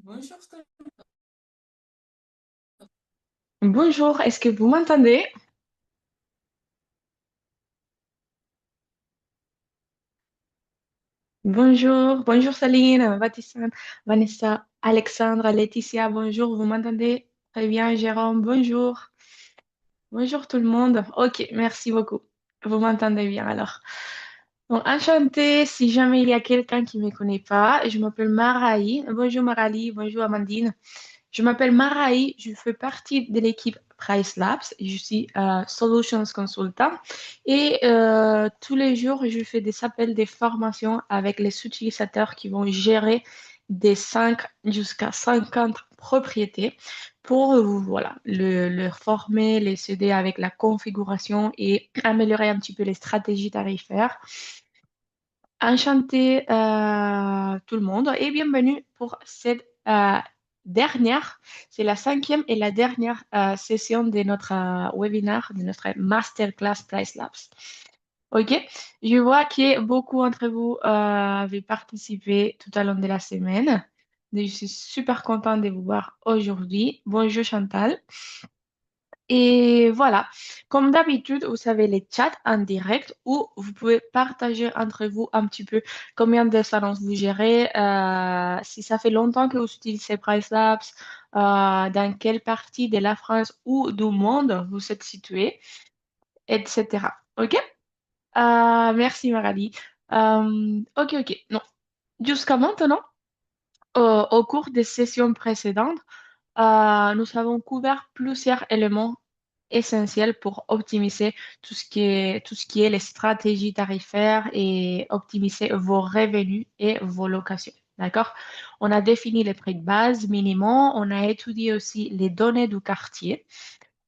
Bonjour, Bonjour, est-ce que vous m'entendez? Bonjour, bonjour Saline, Vanessa, Alexandra, Laetitia, bonjour, vous m'entendez? Très bien, Jérôme, bonjour. Bonjour tout le monde. Ok, merci beaucoup. Vous m'entendez bien alors. Donc, enchantée, si jamais il y a quelqu'un qui ne me connaît pas, je m'appelle Maraï. Bonjour Marali, bonjour Amandine. Je m'appelle Maraï, je fais partie de l'équipe Price Labs. Je suis Solutions Consultant et tous les jours, je fais des appels, des formations avec les utilisateurs qui vont gérer des 5 jusqu'à 50 propriétés pour voilà, leur former, les aider avec la configuration et améliorer un petit peu les stratégies tarifaires. Enchanté tout le monde et bienvenue pour cette c'est la cinquième et la dernière session de notre webinaire, de notre masterclass Price Labs. Ok, je vois que beaucoup d'entre vous avez participé tout au long de la semaine. Je suis super contente de vous voir aujourd'hui. Bonjour Chantal. Et voilà, comme d'habitude, vous savez les chats en direct où vous pouvez partager entre vous un petit peu combien de salons vous gérez, si ça fait longtemps que vous utilisez Price Labs, dans quelle partie de la France ou du monde vous êtes situé, etc. OK? Merci Magali. Ok. Non. Jusqu'à maintenant, au cours des sessions précédentes, nous avons couvert plusieurs éléments essentiels pour optimiser tout ce qui est les stratégies tarifaires et optimiser vos revenus et vos locations. D'accord? On a défini les prix de base minimum, on a étudié aussi les données du quartier,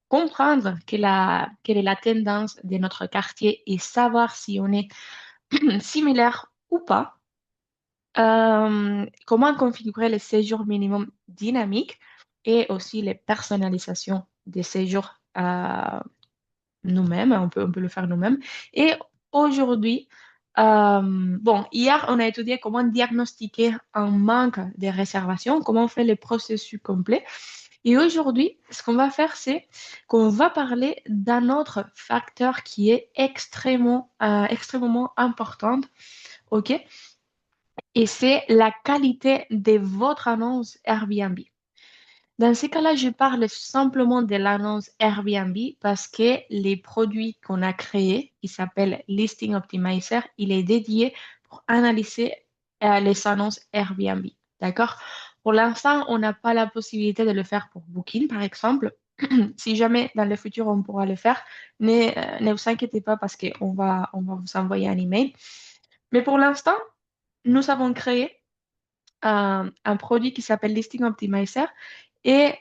comprendre quelle est la tendance de notre quartier et savoir si on est similaire ou pas. Comment configurer les séjours minimum dynamiques et aussi les personnalisations des séjours nous-mêmes. On peut le faire nous-mêmes. Et aujourd'hui, bon, hier, on a étudié comment diagnostiquer un manque de réservation, comment on fait le processus complet. Et aujourd'hui, ce qu'on va faire, c'est qu'on va parler d'un autre facteur qui est extrêmement important, OK? Et c'est la qualité de votre annonce Airbnb. Dans ces cas-là, je parle simplement de l'annonce Airbnb parce que les produits qu'on a créés, qui s'appelle Listing Optimizer, il est dédié pour analyser les annonces Airbnb. D'accord? Pour l'instant, on n'a pas la possibilité de le faire pour Booking, par exemple. Si jamais dans le futur on pourra le faire, ne vous inquiétez pas parce on va vous envoyer un email. Mais pour l'instant, nous avons créé un produit qui s'appelle Listing Optimizer et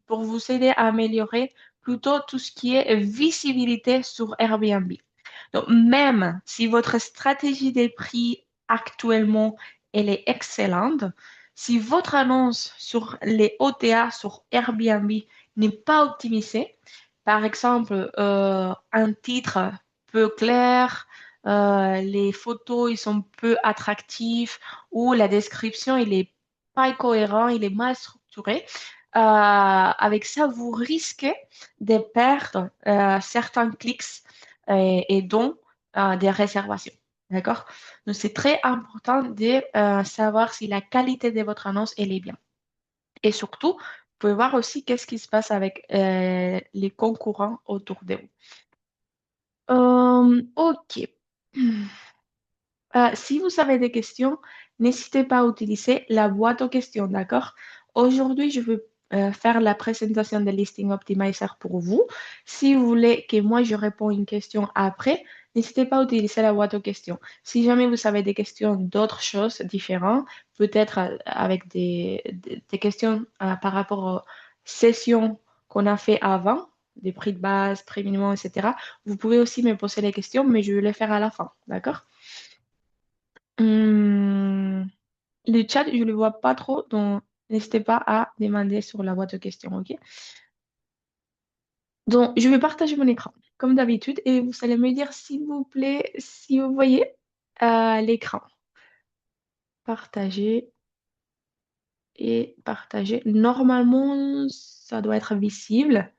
pour vous aider à améliorer plutôt tout ce qui est visibilité sur Airbnb. Donc, même si votre stratégie des prix actuellement, elle est excellente, si votre annonce sur les OTA sur Airbnb n'est pas optimisée, par exemple, un titre peu clair, les photos, ils sont peu attractifs ou la description, il est pas cohérent, il est mal structuré, avec ça, vous risquez de perdre certains clics et dont des réservations. D'accord? Donc, c'est très important de savoir si la qualité de votre annonce, elle est bien. Et surtout, vous pouvez voir aussi qu'est-ce qui se passe avec les concurrents autour de vous. Ok. Si vous avez des questions, n'hésitez pas à utiliser la boîte aux questions, d'accord? Aujourd'hui, je vais faire la présentation de Listing Optimizer pour vous. Si vous voulez que moi je réponde une question après, n'hésitez pas à utiliser la boîte aux questions. Si jamais vous avez des questions d'autres choses différentes, peut-être avec des questions par rapport aux sessions qu'on a fait avant, des prix de base, prix minimum, etc., vous pouvez aussi me poser les questions, mais je vais les faire à la fin, d'accord? Hum, le chat, je ne le vois pas trop, donc n'hésitez pas à demander sur la boîte de questions, ok? Donc, je vais partager mon écran, comme d'habitude, et vous allez me dire, s'il vous plaît, si vous voyez l'écran. Partager. et partager. Normalement, ça doit être visible.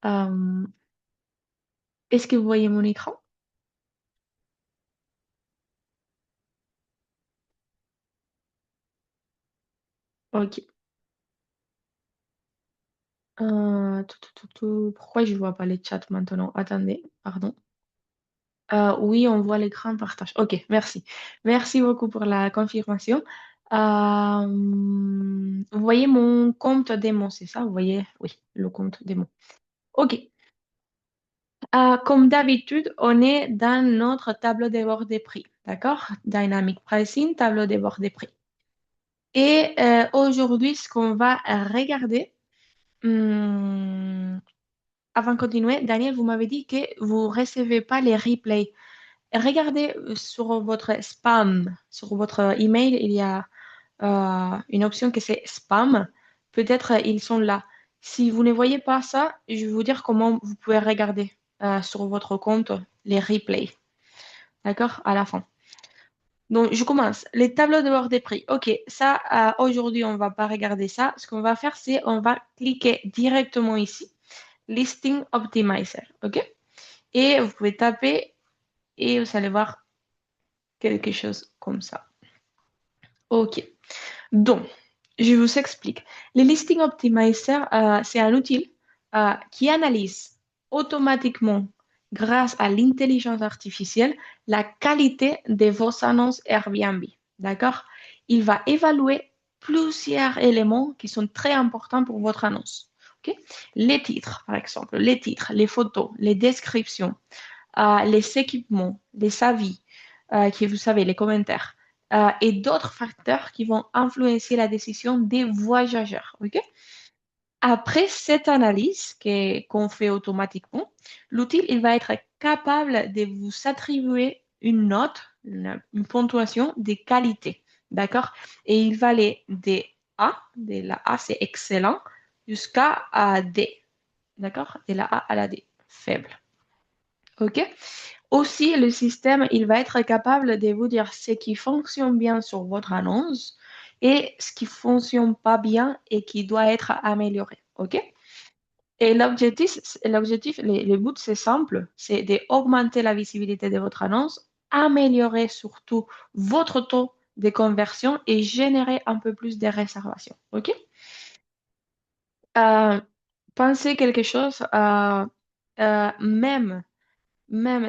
Euh, Est-ce que vous voyez mon écran? Ok. Pourquoi je ne vois pas les chats maintenant? Attendez, pardon. Oui, on voit l'écran partage. Ok, merci. Merci beaucoup pour la confirmation. Vous voyez mon compte démon, c'est ça? Vous voyez? Oui, le compte démon. Ok. Comme d'habitude, on est dans notre tableau de bord des prix. D'accord? Dynamic Pricing, tableau de bord des prix. Et aujourd'hui, ce qu'on va regarder, hum, avant de continuer, Daniel, vous m'avez dit que vous ne recevez pas les replays. Regardez sur votre spam, sur votre email, il y a une option que c'est spam. Peut-être ils sont là. Si vous ne voyez pas ça, je vais vous dire comment vous pouvez regarder sur votre compte les replays. D'accord? À la fin. Donc, je commence. Les tableaux de bord des prix. OK, ça, aujourd'hui, on ne va pas regarder ça. Ce qu'on va faire, c'est on va cliquer directement ici, Listing Optimizer. OK? Et vous pouvez taper et vous allez voir quelque chose comme ça. OK. Donc, je vous explique. Le Listing Optimizer, c'est un outil qui analyse automatiquement, grâce à l'intelligence artificielle, la qualité de vos annonces Airbnb. D'accord? Il va évaluer plusieurs éléments qui sont très importants pour votre annonce. Ok. Les titres, par exemple, les titres, les photos, les descriptions, les équipements, les avis, qui vous savez, les commentaires, et d'autres facteurs qui vont influencer la décision des voyageurs. Ok. Après cette analyse qu'on fait automatiquement, l'outil il va être capable de vous attribuer une note, une ponctuation de qualité. D'accord? Et il va aller de A, de la A c'est excellent, jusqu'à D. D'accord? De la A à la D, faible. OK? Aussi, le système, il va être capable de vous dire ce qui fonctionne bien sur votre annonce et ce qui fonctionne pas bien et qui doit être amélioré. OK? Et l'objectif, le but, c'est simple, c'est d'augmenter la visibilité de votre annonce, améliorer surtout votre taux de conversion et générer un peu plus de réservations. OK? Euh, Pensez quelque chose, même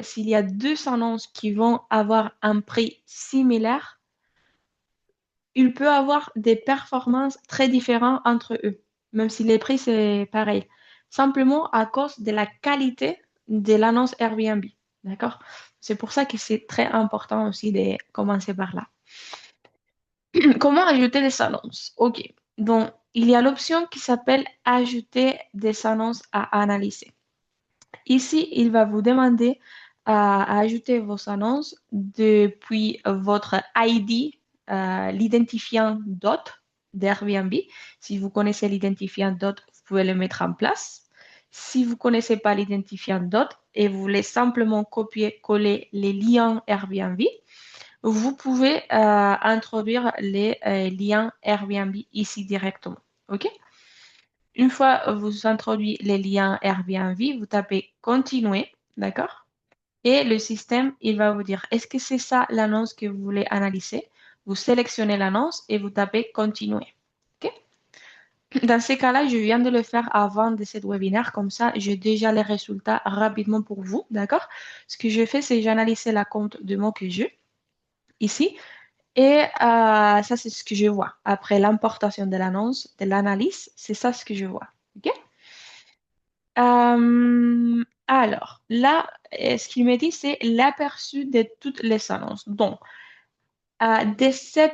s'il y a deux annonces qui vont avoir un prix similaire, il peut avoir des performances très différentes entre eux, même si les prix c'est pareil. Simplement à cause de la qualité de l'annonce Airbnb. D'accord? C'est pour ça que c'est très important aussi de commencer par là. Comment ajouter des annonces? OK. Donc, il y a l'option qui s'appelle Ajouter des annonces à analyser. Ici, il va vous demander à ajouter vos annonces depuis votre ID, l'identifiant DOT d'Airbnb. Si vous connaissez l'identifiant DOT, vous pouvez le mettre en place. Si vous ne connaissez pas l'identifiant DOT et vous voulez simplement copier-coller les liens Airbnb, vous pouvez introduire les liens Airbnb ici directement. OK? Une fois vous introduisez les liens Airbnb, vous tapez continuer, d'accord? Et le système, il va vous dire, est-ce que c'est ça l'annonce que vous voulez analyser? Vous sélectionnez l'annonce et vous tapez continuer. OK? Dans ces cas-là, je viens de le faire avant de ce webinaire, comme ça, j'ai déjà les résultats rapidement pour vous, d'accord? Ce que je fais, c'est j'analyse la compte de mots que j'ai ici. Et ça, c'est ce que je vois. Après l'importation de l'annonce, de l'analyse, c'est ça ce que je vois. OK? Alors, là, ce qu'il me dit, c'est l'aperçu de toutes les annonces. Donc, des 7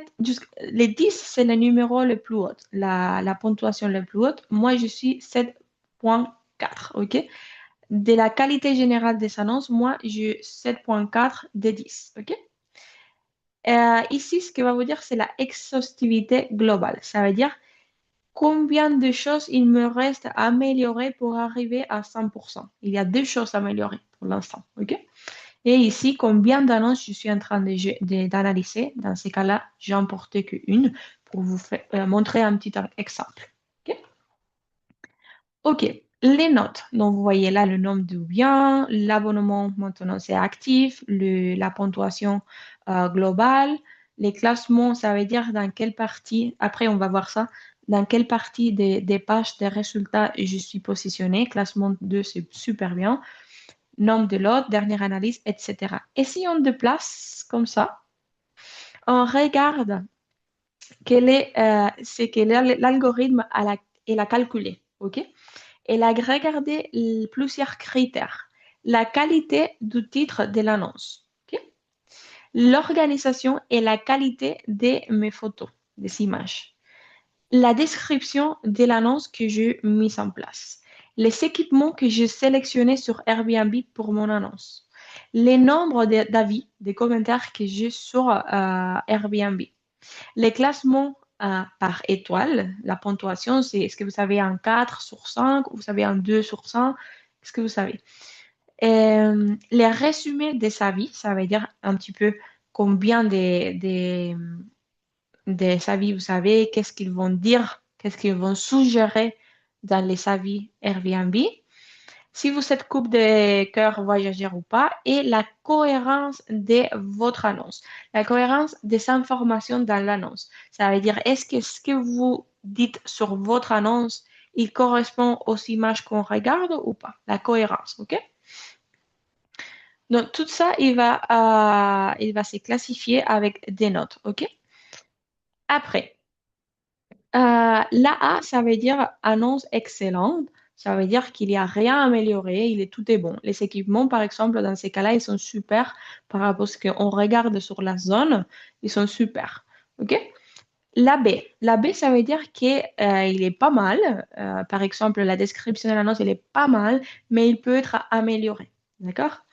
les 10, c'est le numéro le plus haut, la ponctuation la plus haute. Moi, je suis 7,4, OK? De la qualité générale des annonces, moi, j'ai 7,4 des 10, OK? Ici, ce que va vous dire, c'est la exhaustivité globale. Ça veut dire combien de choses il me reste à améliorer pour arriver à 100%. Il y a deux choses à améliorer pour l'instant. OK? Et ici, combien d'annonces je suis en train d'analyser. Dans ces cas-là, j'en portais qu'une pour vous montrer un petit exemple. OK? OK. Les notes. Donc, vous voyez là le nombre de biens, l'abonnement maintenant c'est actif, la ponctuation globale, les classements, ça veut dire dans quelle partie, après on va voir ça, dans quelle partie des pages des résultats je suis positionné. Classement 2, c'est super bien. Nombre de lots, dernière analyse, etc. Et si on déplace comme ça, on regarde c'est que l'algorithme elle a calculé, OK? Elle a regardé plusieurs critères. La qualité du titre de l'annonce, OK? L'organisation et la qualité de mes photos, des images. La description de l'annonce que j'ai mise en place. Les équipements que j'ai sélectionnés sur Airbnb pour mon annonce. Les nombres d'avis, des commentaires que j'ai sur Airbnb. Les classements par étoile, la ponctuation, c'est est-ce que vous avez un 4 sur 5 ou vous avez un 2 sur 5? Est-ce que vous savez? Les résumés des avis, ça veut dire un petit peu combien des avis vous savez, qu'est-ce qu'ils vont dire, qu'est-ce qu'ils vont suggérer dans les avis Airbnb. Si vous êtes couple de cœur voyageur ou pas, et la cohérence de votre annonce, la cohérence des informations dans l'annonce. Ça veut dire, est-ce que ce que vous dites sur votre annonce, il correspond aux images qu'on regarde ou pas? La cohérence, OK? Donc, tout ça, il va se classifier avec des notes, OK? Après, l'A, ça veut dire annonce excellente. Ça veut dire qu'il n'y a rien à améliorer, tout est bon. Les équipements, par exemple, dans ces cas-là, ils sont super par rapport à ce qu'on regarde sur la zone, ils sont super. OK? La B. La B, ça veut dire qu'il est pas mal. Par exemple, la description de l'annonce, elle est pas mal, mais il peut être amélioré. D'accord?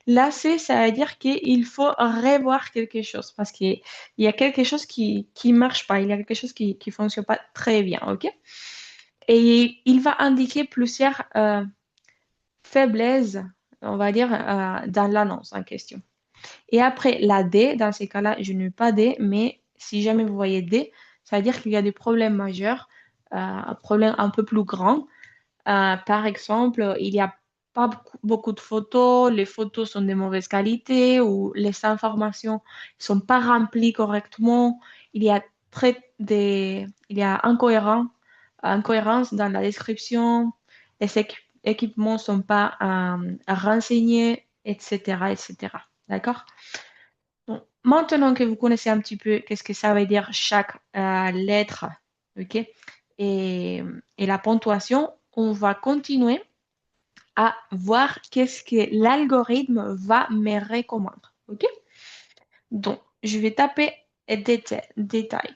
La C, ça veut dire qu'il faut revoir quelque chose parce qu'il y a quelque chose qui ne marche pas, il y a quelque chose qui ne fonctionne pas très bien, OK? Et il va indiquer plusieurs faiblesses, on va dire, dans l'annonce en question. Et après, la D, dans ces cas-là, je n'ai pas D, mais si jamais vous voyez D, ça veut dire qu'il y a des problèmes majeurs, un problème un peu plus grand. Par exemple, il n'y a pas beaucoup de photos, les photos sont de mauvaise qualité ou les informations ne sont pas remplies correctement. Il y a il y a incohérence dans la description, les équipements ne sont pas renseignés, etc., etc. D'accord? Donc, maintenant que vous connaissez un petit peu qu'est-ce que ça veut dire chaque lettre, ok, et la ponctuation, on va continuer à voir qu'est-ce que l'algorithme va me recommander. Ok? Donc, je vais taper détails.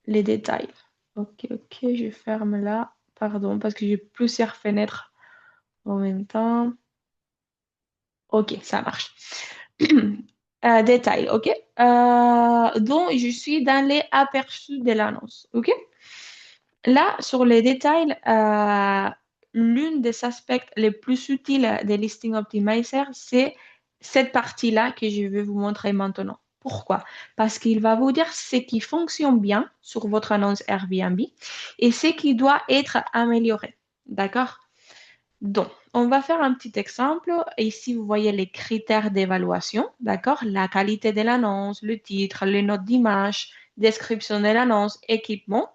Les détails. Ok, ok, je ferme là. Pardon, parce que j'ai plusieurs fenêtres en même temps. Ok, ça marche. Détails, ok? Donc, je suis dans les aperçus de l'annonce, ok? Là, sur les détails, l'une des aspects les plus utiles des Listing Optimizer, c'est cette partie-là que je vais vous montrer maintenant. Pourquoi? Parce qu'il va vous dire ce qui fonctionne bien sur votre annonce Airbnb et ce qui doit être amélioré. D'accord? Donc, on va faire un petit exemple. Ici, vous voyez les critères d'évaluation, d'accord? La qualité de l'annonce, le titre, les notes d'image, description de l'annonce, équipement,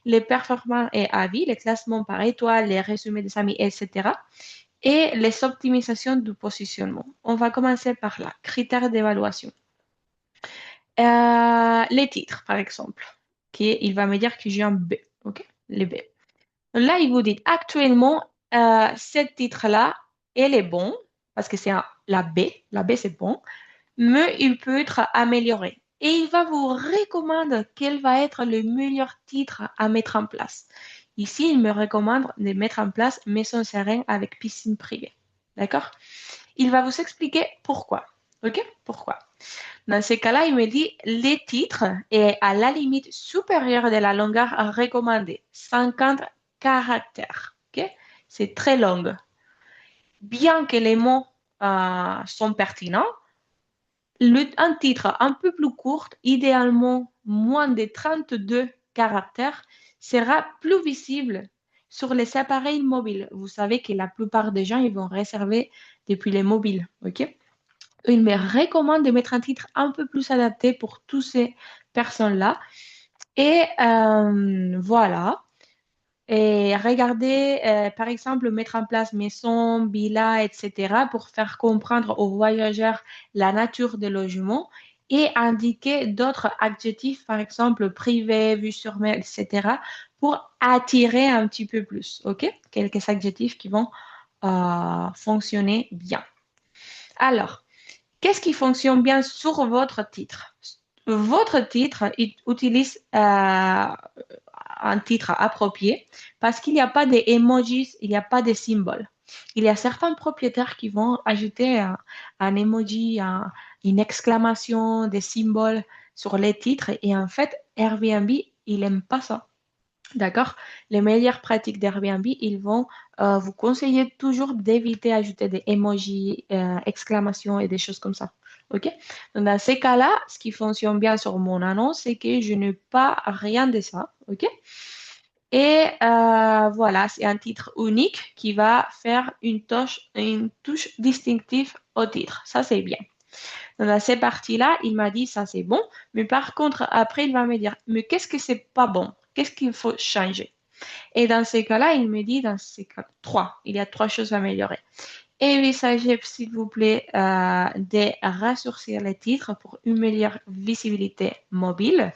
les performances et avis, les classements par étoile, les résumés des amis, etc. Et les optimisations du positionnement. On va commencer par là, critères d'évaluation. Les titres, par exemple. Il va me dire que j'ai un B, ok? Les B. Là, il vous dit actuellement, ce titre-là, elle est bon, parce que c'est la B. La B, c'est bon, mais il peut être amélioré. Et il va vous recommander quel va être le meilleur titre à mettre en place. Ici, il me recommande de mettre en place Maison Sereine avec piscine privée. D'accord? Il va vous expliquer pourquoi. OK? Pourquoi? Dans ces cas-là, il me dit les titres est à la limite supérieure de la longueur recommandée, 50 caractères. Ok? C'est très long. Bien que les mots sont pertinents, Un titre un peu plus court, idéalement moins de 32 caractères, sera plus visible sur les appareils mobiles. Vous savez que la plupart des gens, ils vont réserver depuis les mobiles, ok? Il me recommande de mettre un titre un peu plus adapté pour toutes ces personnes-là. Et voilà. Et regardez, par exemple, mettre en place maison, villa, etc. pour faire comprendre aux voyageurs la nature des logements et indiquer d'autres adjectifs, par exemple privé, vue sur mer, etc. pour attirer un petit peu plus. OK? Quelques adjectifs qui vont fonctionner bien. Alors, qu'est-ce qui fonctionne bien sur votre titre? Votre titre utilise un titre approprié parce qu'il n'y a pas d'emojis, il n'y a pas de symboles. Il y a certains propriétaires qui vont ajouter un emoji, une exclamation, des symboles sur les titres et en fait, Airbnb, il n'aime pas ça. D'accord? Les meilleures pratiques d'Airbnb, ils vont vous conseiller toujours d'éviter d'ajouter des emojis, exclamations et des choses comme ça. OK? Donc, dans ces cas-là, ce qui fonctionne bien sur mon annonce, c'est que je n'ai pas rien de ça. OK? Et voilà, c'est un titre unique qui va faire une touche distinctive au titre. Ça, c'est bien. Dans ces parties-là, il m'a dit ça, c'est bon. Mais par contre, après, il va me dire, mais qu'est-ce que c'est pas bon? Qu'est-ce qu'il faut changer? Et dans ces cas-là, il me dit, dans ces cas, trois, il y a trois choses à améliorer. Envisagez, s'il vous plaît, de raccourcir les titres pour une meilleure visibilité mobile.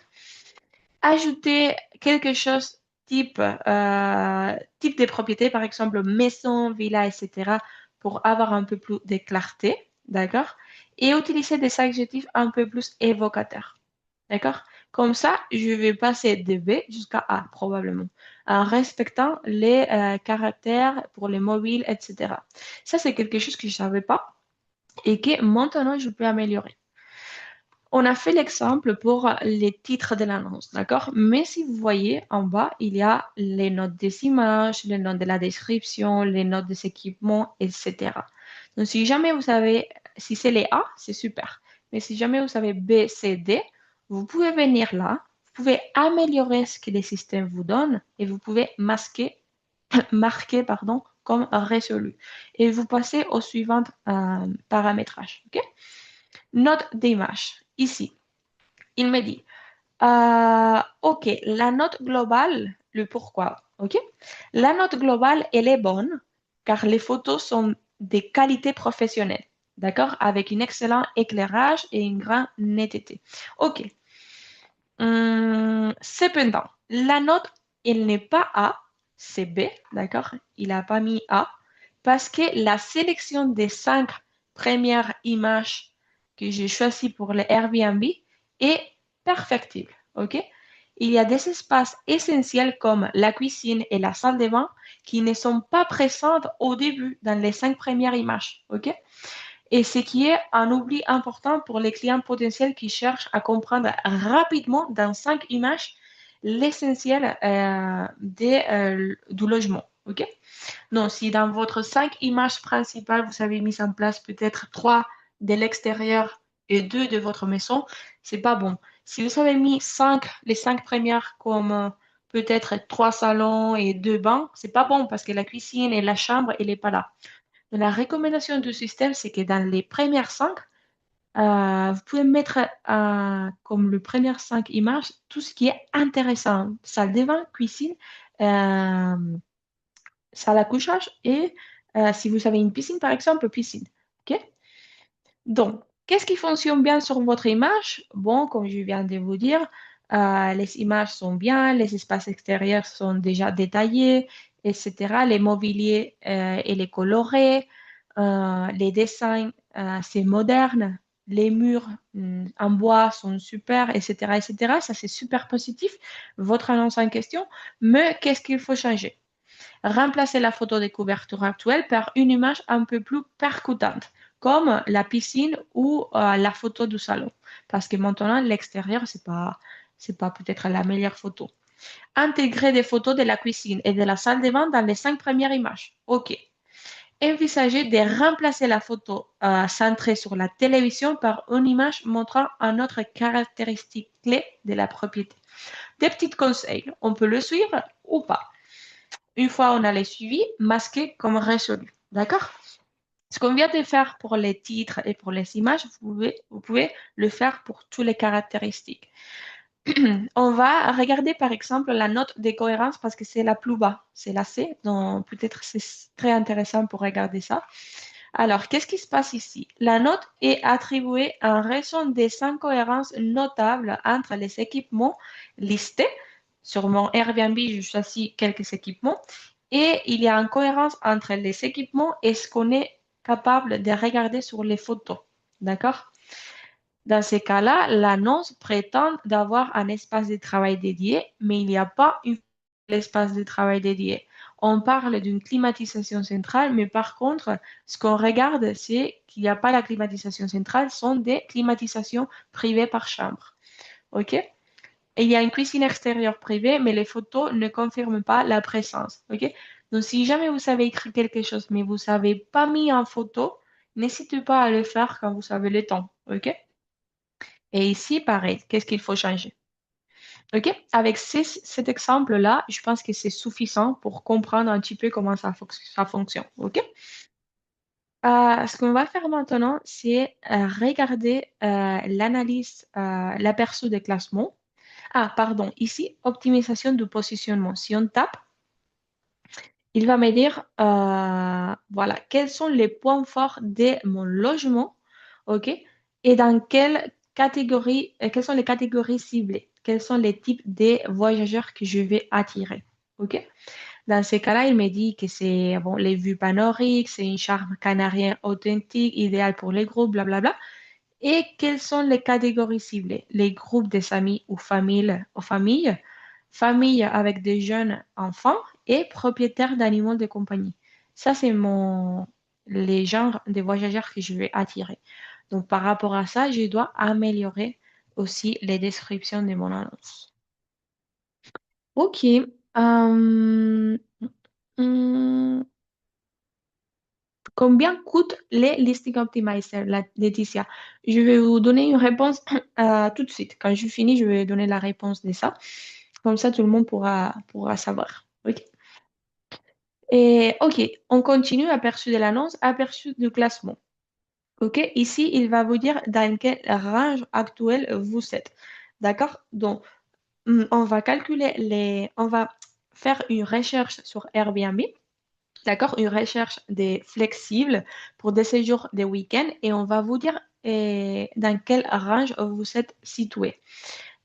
Ajoutez quelque chose type de propriété, par exemple maison, villa, etc., pour avoir un peu plus de clarté, d'accord? Et utiliser des adjectifs un peu plus évocateurs, d'accord? Comme ça, je vais passer de B jusqu'à A, probablement, en respectant les caractères pour les mobiles, etc. Ça, c'est quelque chose que je ne savais pas et que maintenant, je peux améliorer. On a fait l'exemple pour les titres de l'annonce, d'accord? Mais si vous voyez en bas, il y a les notes des images, les notes de la description, les notes des équipements, etc. Donc, si jamais vous savez, si c'est les A, c'est super. Mais si jamais vous savez B, C, D, vous pouvez venir là, vous pouvez améliorer ce que les systèmes vous donnent et vous pouvez marquer, pardon, comme résolu. Et vous passez au suivant paramétrage, ok? Note d'image, ici. Il me dit, OK, la note globale, le pourquoi, OK? La note globale, elle est bonne car les photos sont de qualité professionnelle, d'accord? Avec un excellent éclairage et une grande netteté. OK. Cependant, la note, elle n'est pas A, c'est B, d'accord? Il n'a pas mis A parce que la sélection des 5 premières images que j'ai choisies pour le Airbnb est perfectible, ok? Il y a des espaces essentiels comme la cuisine et la salle de bain qui ne sont pas présentes au début dans les 5 premières images, ok? Et ce qui est un oubli important pour les clients potentiels qui cherchent à comprendre rapidement dans 5 images l'essentiel du logement. OK? Donc, si dans votre 5 images principales, vous avez mis en place peut-être 3 de l'extérieur et 2 de votre maison, c'est pas bon. Si vous avez mis les 5 premières comme peut-être 3 salons et 2 bains, c'est pas bon parce que la cuisine et la chambre, elle n'est pas là. La recommandation du système, c'est que dans les premières 5, vous pouvez mettre comme le première 5 images tout ce qui est intéressant. Salle de bain, cuisine, euh, salle à couchage et si vous avez une piscine, par exemple, piscine. OK? Donc, qu'est-ce qui fonctionne bien sur votre image? Bon, comme je viens de vous dire, les images sont bien, les espaces extérieurs sont déjà détaillés, etc. Les mobiliers et les colorés, les dessins, c'est moderne, les murs en bois sont super, etc., etc. Ça, c'est super positif, votre annonce en question. Mais qu'est-ce qu'il faut changer? Remplacer la photo de couverture actuelle par une image un peu plus percutante, comme la piscine ou la photo du salon. Parce que maintenant, l'extérieur, c'est pas peut-être la meilleure photo. Intégrer des photos de la cuisine et de la salle de bain dans les 5 premières images. OK. envisagez de remplacer la photo centrée sur la télévision par une image montrant un autre caractéristique clé de la propriété. Des petits conseils, on peut le suivre ou pas. Une fois on a les suivis, masquer comme résolu. D'accord? Ce qu'on vient de faire pour les titres et pour les images, vous pouvez le faire pour toutes les caractéristiques. On va regarder par exemple la note de cohérence parce que c'est la plus bas, c'est la C, donc peut-être c'est très intéressant pour regarder ça. Alors, qu'est-ce qui se passe ici? La note est attribuée en raison des incohérences notables entre les équipements listés. Sur mon Airbnb, je choisis quelques équipements et il y a une cohérence entre les équipements et ce qu'on est capable de regarder sur les photos. D'accord? Dans ces cas-là, l'annonce prétend d'avoir un espace de travail dédié, mais il n'y a pas un espace de travail dédié. On parle d'une climatisation centrale, mais par contre, ce qu'on regarde, c'est qu'il n'y a pas la climatisation centrale, ce sont des climatisations privées par chambre. OK? Et il y a une cuisine extérieure privée, mais les photos ne confirment pas la présence. OK? Donc, si jamais vous savez écrire quelque chose, mais vous ne savez pas mis en photo, n'hésitez pas à le faire quand vous avez le temps. OK? Et ici, pareil, qu'est-ce qu'il faut changer? OK? Avec cet exemple-là, je pense que c'est suffisant pour comprendre un petit peu comment ça fonctionne. OK? Ce qu'on va faire maintenant, c'est regarder l'analyse, l'aperçu des classements. Ah, pardon, ici, optimisation du positionnement. Si on tape, il va me dire, voilà, quels sont les points forts de mon logement, OK? Et dans quelle catégorie, quelles sont les catégories ciblées? Quels sont les types de voyageurs que je vais attirer, OK? Dans ces cas-là, il me dit que c'est bon, les vues panoramiques, c'est une charme canarien authentique, idéal pour les groupes, blablabla. Et quelles sont les catégories ciblées? Les groupes des amis ou familles, familles avec des jeunes enfants et propriétaires d'animaux de compagnie. Ça, c'est les genres de voyageurs que je vais attirer. Donc, par rapport à ça, je dois améliorer aussi les descriptions de mon annonce. OK. Hum, Combien coûtent les listing optimizers, Laetitia? Je vais vous donner une réponse tout de suite. Quand je finis, je vais donner la réponse de ça. Comme ça, tout le monde pourra savoir. OK. Et OK, on continue. Aperçu de l'annonce, aperçu du classement. OK, ici, il va vous dire dans quel range actuel vous êtes. D'accord? Donc, on va calculer on va faire une recherche sur Airbnb. D'accord, une recherche des flexibles pour des séjours des week-ends et on va vous dire dans quel range vous êtes situé.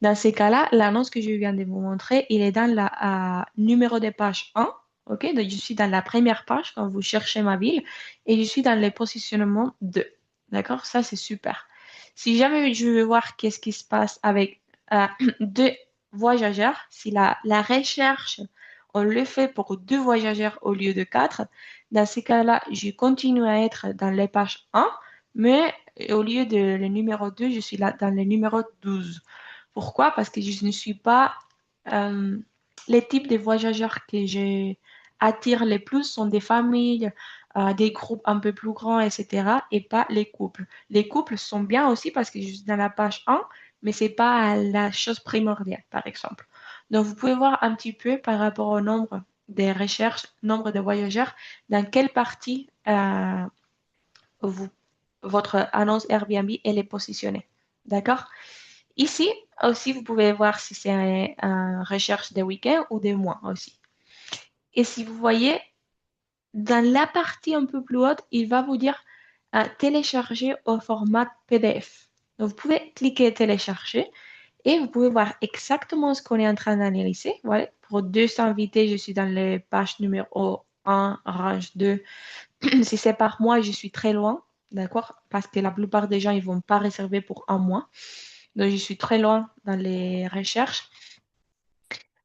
Dans ces cas-là, l'annonce que je viens de vous montrer, il est dans la numéro de page 1. OK, donc je suis dans la première page quand vous cherchez ma ville et je suis dans le positionnement 2. D'accord, ça c'est super. Si jamais je veux voir qu'est-ce qui se passe avec deux voyageurs, si la recherche, on le fait pour deux voyageurs au lieu de quatre, dans ces cas-là, je continue à être dans les pages 1, mais au lieu de le numéro 2, je suis là dans le numéro 12. Pourquoi? Parce que je ne suis pas... euh, les types de voyageurs que j'attire les plus sont des familles, des groupes un peu plus grands, etc. et pas les couples. Les couples sont bien aussi parce que je suis dans la page 1, mais c'est pas la chose primordiale, par exemple. Donc, vous pouvez voir un petit peu par rapport au nombre des recherches, nombre de voyageurs, dans quelle partie vous- votre annonce Airbnb elle est positionnée. D'accord? Ici aussi, vous pouvez voir si c'est une recherche des week-ends ou des mois aussi. Et si vous voyez, dans la partie un peu plus haute, il va vous dire télécharger au format PDF. Donc, vous pouvez cliquer télécharger et vous pouvez voir exactement ce qu'on est en train d'analyser. Voilà. Pour 200 invités, je suis dans les pages numéro 1, range 2. Si c'est par mois, je suis très loin, d'accord? Parce que la plupart des gens, ils ne vont pas réserver pour un mois. Donc, je suis très loin dans les recherches.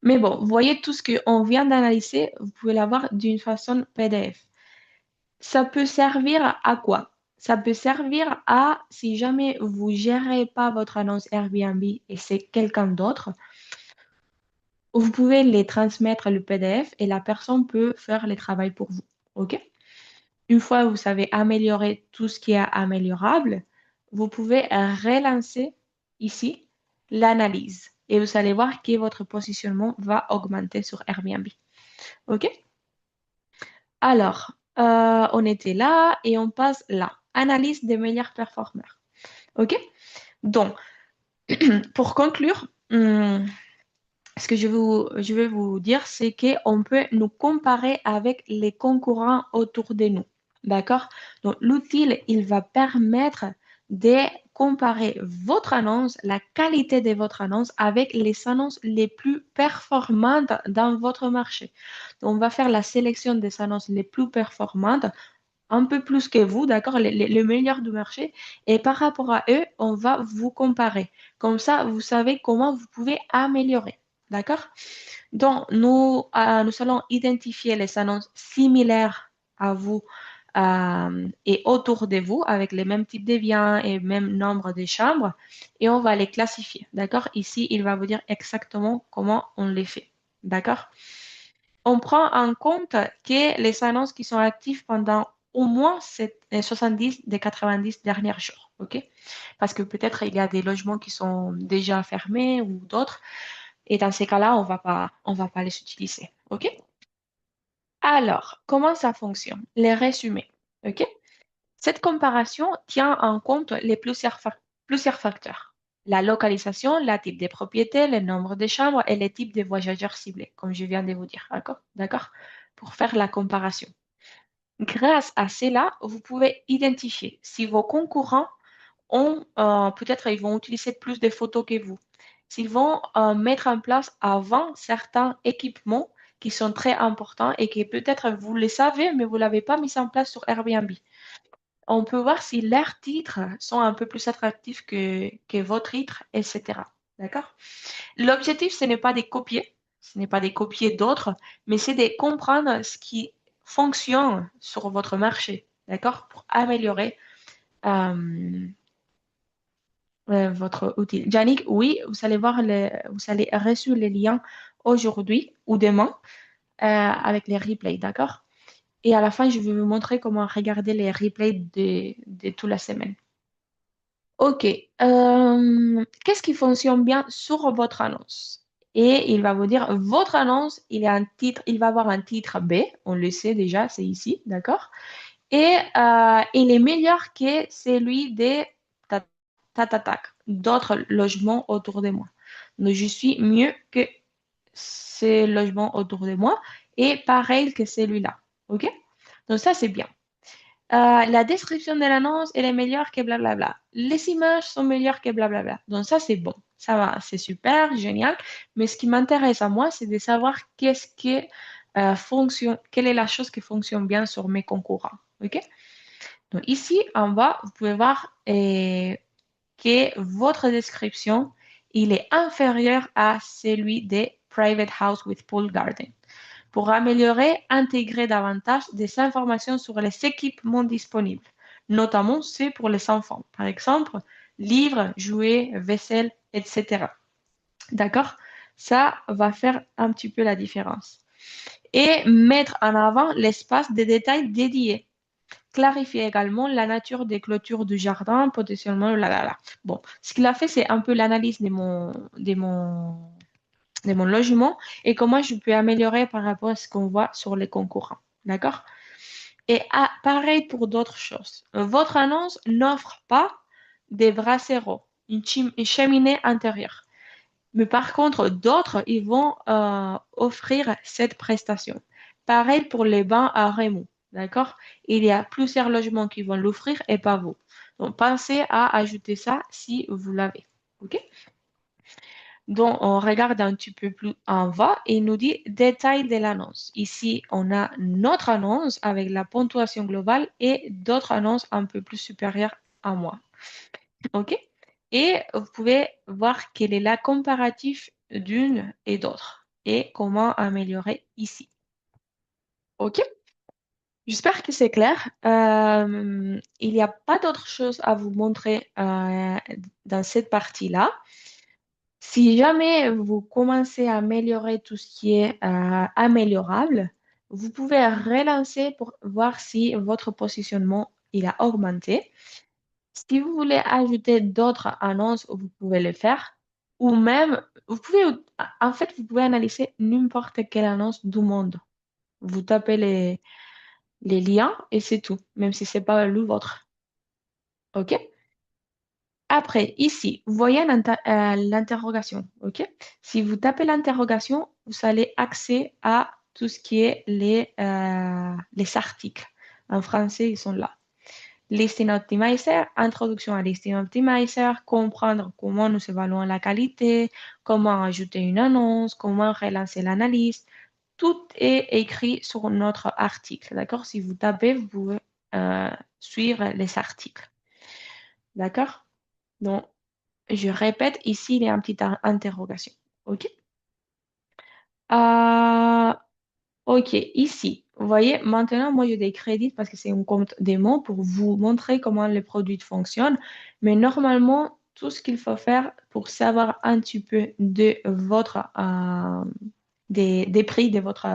Mais bon, vous voyez tout ce qu'on vient d'analyser, vous pouvez l'avoir d'une façon PDF. Ça peut servir à quoi? Ça peut servir à, si jamais vous gérez pas votre annonce Airbnb et c'est quelqu'un d'autre, vous pouvez les transmettre le PDF et la personne peut faire le travail pour vous. OK? Une fois que vous savez améliorer tout ce qui est améliorable, vous pouvez relancer ici l'analyse et vous allez voir que votre positionnement va augmenter sur Airbnb. OK? Alors, on était là et on passe là. Analyse des meilleurs performeurs. OK? Donc, pour conclure, ce que je vais vous dire, c'est qu'on peut nous comparer avec les concurrents autour de nous. D'accord? Donc, l'outil, il va permettre de comparer votre annonce, la qualité de votre annonce avec les annonces les plus performantes dans votre marché. Donc, on va faire la sélection des annonces les plus performantes, un peu plus que vous, d'accord, les meilleurs du marché. Et par rapport à eux, on va vous comparer. Comme ça, vous savez comment vous pouvez améliorer. D'accord? Donc, nous allons identifier les annonces similaires à vous et autour de vous avec les mêmes types de biens et même nombre de chambres et on va les classifier. D'accord? Ici, il va vous dire exactement comment on les fait. D'accord? On prend en compte que les annonces qui sont actives pendant au moins 70 des 90 derniers jours. OK? Parce que peut-être il y a des logements qui sont déjà fermés ou d'autres. Et dans ces cas-là, on va pas les utiliser. OK? Alors, comment ça fonctionne? Les résumés. OK? Cette comparaison tient en compte plusieurs facteurs. La localisation, la type des propriétés, le nombre de chambres et les types de voyageurs ciblés, comme je viens de vous dire. D'accord? D'accord? Pour faire la comparaison. Grâce à cela, vous pouvez identifier si vos concurrents peut-être ils vont utiliser plus de photos que vous. S'ils vont mettre en place avant certains équipements qui sont très importants et que peut-être vous le savez, mais vous ne l'avez pas mis en place sur Airbnb. On peut voir si leurs titres sont un peu plus attractifs que votre titre, etc. D'accord? L'objectif, ce n'est pas de copier, ce n'est pas de copier d'autres, mais c'est de comprendre ce qui fonctionne sur votre marché, d'accord? Pour améliorer euh, votre outil. Yannick, oui, vous allez voir, vous allez reçu les liens aujourd'hui ou demain avec les replays, d'accord? Et à la fin, je vais vous montrer comment regarder les replays de toute la semaine. OK. Qu'est-ce qui fonctionne bien sur votre annonce? Et il va vous dire, votre annonce, il y a un titre, il va avoir un titre B, on le sait déjà, c'est ici, d'accord? Et il est meilleur que celui des d'autres logements autour de moi. Donc, je suis mieux que ces logements autour de moi et pareil que celui-là. OK? Donc, ça, c'est bien. La description de l'annonce, elle est meilleure que blablabla. Les images sont meilleures que blablabla. Donc, ça, c'est bon. Ça va, c'est super, génial. Mais ce qui m'intéresse à moi, c'est de savoir qu'est-ce qui fonctionne, quelle est la chose qui fonctionne bien sur mes concurrents. OK? Donc ici, en bas, vous pouvez voir que votre description, il est inférieur à celui des Private House with Pool Garden. Pour améliorer, intégrer davantage des informations sur les équipements disponibles, notamment ceux pour les enfants. Par exemple, livres, jouets, vaisselle, etc. D'accord? Ça va faire un petit peu la différence. Et mettre en avant l'espace des détails dédiés. Clarifier également la nature des clôtures du jardin, potentiellement, là, là, là. Bon, ce qu'il a fait, c'est un peu l'analyse de mon logement et comment je peux améliorer par rapport à ce qu'on voit sur les concurrents. D'accord? Et pareil pour d'autres choses. Votre annonce n'offre pas des brasseros, une cheminée intérieure. Mais par contre, d'autres, ils vont offrir cette prestation. Pareil pour les bains à remous, d'accord? Il y a plusieurs logements qui vont l'offrir et pas vous. Donc, pensez à ajouter ça si vous l'avez, ok? Donc, on regarde un petit peu plus en bas et il nous dit détail de l'annonce. Ici, on a notre annonce avec la ponctuation globale et d'autres annonces un peu plus supérieures à moi. OK? Et vous pouvez voir quelle est la comparatif d'une et d'autre et comment améliorer ici. OK? J'espère que c'est clair. Il n'y a pas d'autre chose à vous montrer dans cette partie-là. Si jamais vous commencez à améliorer tout ce qui est améliorable, vous pouvez relancer pour voir si votre positionnement il a augmenté. Si vous voulez ajouter d'autres annonces, vous pouvez le faire. Ou même, vous pouvez, en fait, vous pouvez analyser n'importe quelle annonce du monde. Vous tapez les liens et c'est tout, même si c'est pas le vôtre. OK? Après, ici, vous voyez l'interrogation. OK? Si vous tapez l'interrogation, vous allez accéder à tout ce qui est les articles. En français, ils sont là. Listing Optimizer, introduction à Listing Optimizer, comprendre comment nous évaluons la qualité, comment ajouter une annonce, comment relancer l'analyse. Tout est écrit sur notre article. D'accord? Si vous tapez, vous pouvez suivre les articles. D'accord? Donc, je répète, ici, il y a une petite interrogation. OK? Euh, OK, ici, vous voyez, maintenant, moi, j'ai des crédits parce que c'est un compte démo pour vous montrer comment les produits fonctionnent. Mais normalement, tout ce qu'il faut faire pour savoir un petit peu de des prix de votre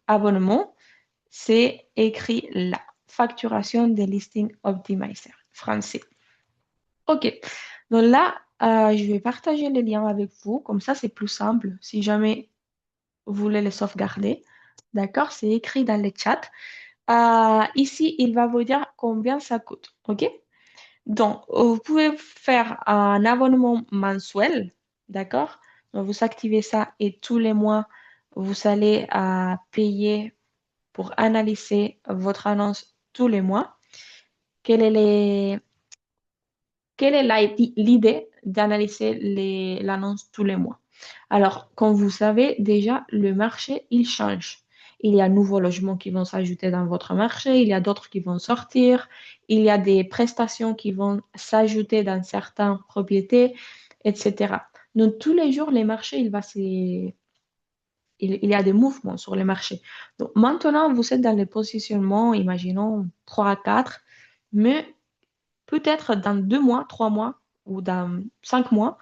abonnement, c'est écrit là. Facturation des listings optimizer, français. OK. Donc là, je vais partager les liens avec vous. Comme ça, c'est plus simple si jamais vous voulez les sauvegarder. D'accord? C'est écrit dans le chat. Ici, il va vous dire combien ça coûte. OK? Donc, vous pouvez faire un abonnement mensuel. D'accord? Donc, vous activez ça et tous les mois, vous allez payer pour analyser votre annonce tous les mois. Quelle est quelle est l'idée d'analyser l'annonce tous les mois? Alors, comme vous savez, déjà, le marché, il change. Il y a de nouveaux logements qui vont s'ajouter dans votre marché, il y a d'autres qui vont sortir, il y a des prestations qui vont s'ajouter dans certaines propriétés, etc. Donc, tous les jours, les marchés, il y a des mouvements sur les marchés. Donc, maintenant, vous êtes dans les positionnements, imaginons 3 à 4, mais peut-être dans 2 mois, 3 mois ou dans 5 mois,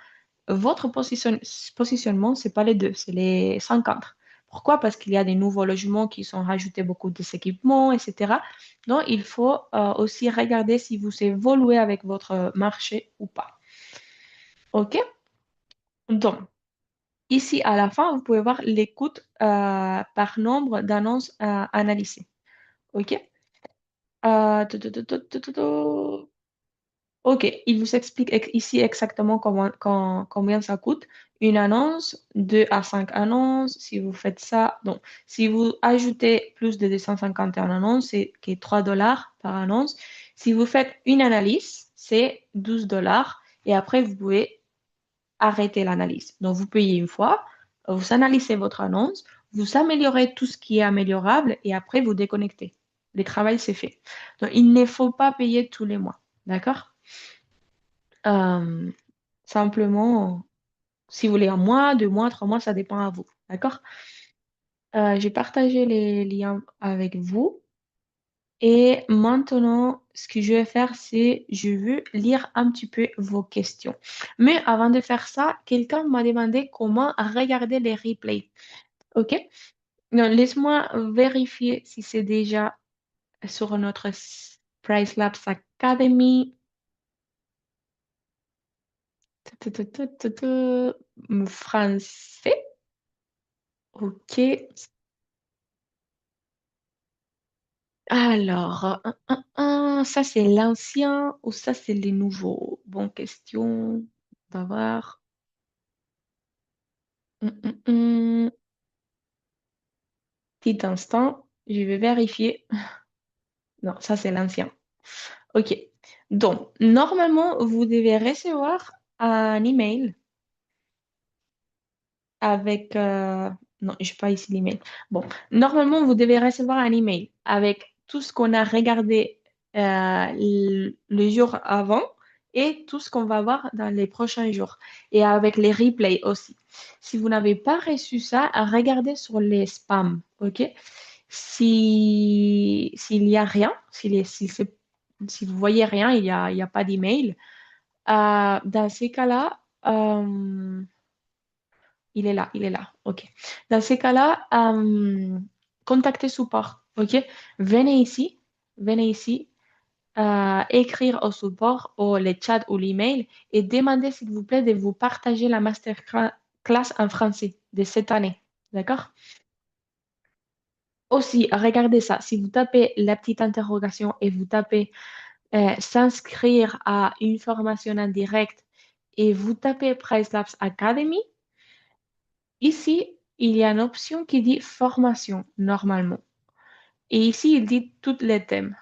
votre positionnement, c'est pas les deux, c'est les 50. Pourquoi? Parce qu'il y a des nouveaux logements qui sont rajoutés beaucoup d'équipements, etc. Donc, il faut aussi regarder si vous évoluez avec votre marché ou pas. OK? Donc, ici, à la fin, vous pouvez voir les coûts par nombre d'annonces analysées. OK? Tout. Ok, il vous explique ici exactement combien ça coûte. Une annonce, 2 à 5 annonces, si vous faites ça. Donc, si vous ajoutez plus de 251 annonces, c'est qui est 3 dollars par annonce. Si vous faites une analyse, c'est 12 dollars. Et après, vous pouvez arrêter l'analyse. Donc, vous payez une fois, vous analysez votre annonce, vous améliorez tout ce qui est améliorable et après, vous déconnectez. Le travail, c'est fait. Donc, il ne faut pas payer tous les mois. D'accord? Euh, simplement, si vous voulez un mois, 2 mois, 3 mois, ça dépend à vous. D'accord? J'ai partagé les liens avec vous. Et maintenant, ce que je vais faire, c'est je veux lire un petit peu vos questions. Mais avant de faire ça, quelqu'un m'a demandé comment regarder les replays. OK? Donc, laisse-moi vérifier si c'est déjà sur notre Price Labs Academy. Français. OK. Alors, ça c'est l'ancien ou ça c'est les nouveaux? Bonne question. On va voir. Hum. Petit instant, je vais vérifier. Non, ça c'est l'ancien. OK. Donc, normalement, vous devez recevoir un email avec... Non, je n'ai pas ici l'email. Bon, normalement, vous devez recevoir un email avec tout ce qu'on a regardé le jour avant et tout ce qu'on va voir dans les prochains jours. Et avec les replays aussi. Si vous n'avez pas reçu ça, regardez sur les spams, OK? S'il n'y a rien, si vous voyez rien, il y a pas d'email, dans ces cas-là, Il est là, il est là. OK. Dans ces cas-là, contactez support. OK? Venez ici, venez ici, écrire au support, ou le chat ou l'email et demandez, s'il vous plaît, de vous partager la masterclass en français de cette année. D'accord? Aussi, regardez ça. Si vous tapez la petite interrogation et vous tapez s'inscrire à une formation en direct et vous tapez Price Labs Academy, ici, il y a une option qui dit formation normalement. Et ici, il dit tous les thèmes.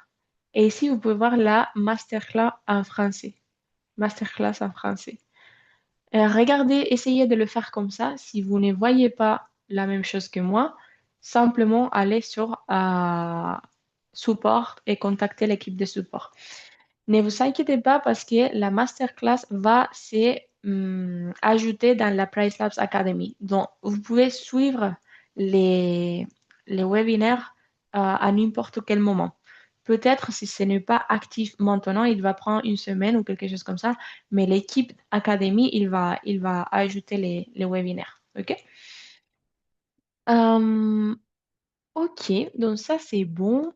Et ici, vous pouvez voir la masterclass en français. Masterclass en français. Regardez, essayez de le faire comme ça. Si vous ne voyez pas la même chose que moi, simplement allez sur support et contactez l'équipe de support. Ne vous inquiétez pas parce que la masterclass va se ajouter dans la Price Labs Academy. Donc, vous pouvez suivre les, les webinaires à n'importe quel moment. Peut-être si ce n'est pas actif maintenant, il va prendre une semaine ou quelque chose comme ça, mais l'équipe Academy, il va ajouter les webinaires. OK? Euh, OK, donc ça c'est bon.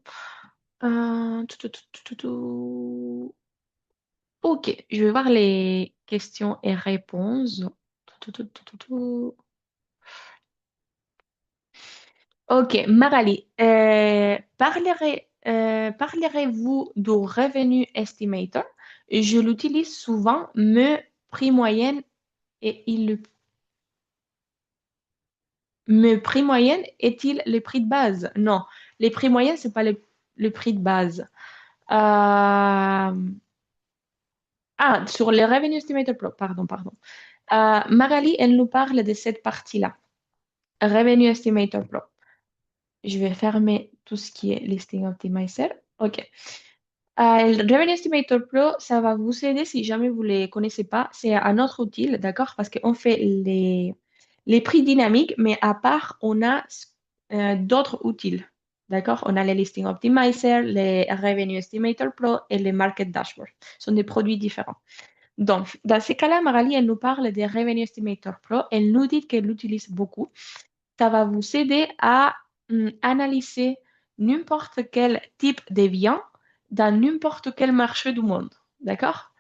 Tout. Ok, je vais voir les questions et réponses. Tout. Ok, Magali, parlerez-vous du revenu estimator? Je l'utilise souvent, mais prix moyenne et me prix moyenne est-il le prix de base? Non, les prix moyens, c'est pas le prix de base. Sur les revenue estimator, pardon. Magali, elle nous parle de cette partie-là. Revenue Estimator Pro. Je vais fermer tout ce qui est Listing Optimizer. OK. Le Revenue Estimator Pro, ça va vous aider si jamais vous ne les connaissez pas. C'est un autre outil, d'accord? Parce qu'on fait les prix dynamiques, mais à part, on a d'autres outils. D'accord? On a les Listing Optimizer, les Revenue Estimator Pro et les Market Dashboard. Ce sont des produits différents. Donc, dans ces cas-là, Marali, elle nous parle des Revenue Estimator Pro. Elle nous dit qu'elle l'utilise beaucoup. Ça va vous aider à analyser n'importe quel type de bien dans n'importe quel marché du monde. D'accord?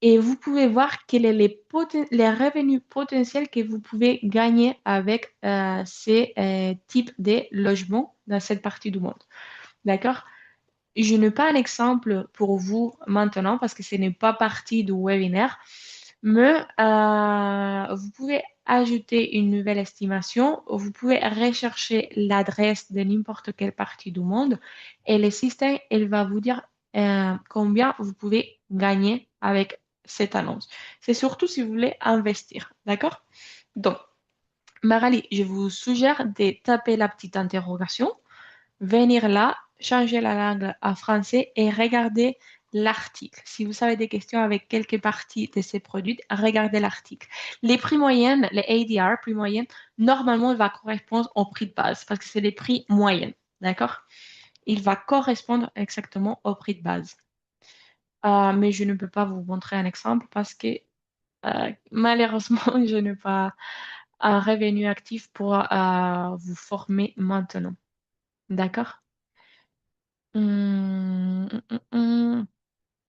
Et vous pouvez voir quels sont les revenus potentiels que vous pouvez gagner avec ces types de logements dans cette partie du monde. D'accord? Je n'ai pas un exemple pour vous maintenant parce que ce n'est pas partie du webinaire, mais vous pouvez ajouter une nouvelle estimation. Vous pouvez rechercher l'adresse de n'importe quelle partie du monde et le système, il va vous dire combien vous pouvez gagner avec cette annonce. C'est surtout si vous voulez investir, d'accord? Donc, Marali, je vous suggère de taper la petite interrogation, venir là, changer la langue en français et regarder l'article. Si vous avez des questions avec quelques parties de ces produits, regardez l'article. Les prix moyennes, les ADR, prix moyens, normalement, il va correspondre au prix de base parce que c'est les prix moyens. D'accord? Il va correspondre exactement au prix de base. Mais je ne peux pas vous montrer un exemple parce que malheureusement, je n'ai pas un revenu actif pour vous former maintenant. D'accord? Hum, hum, hum.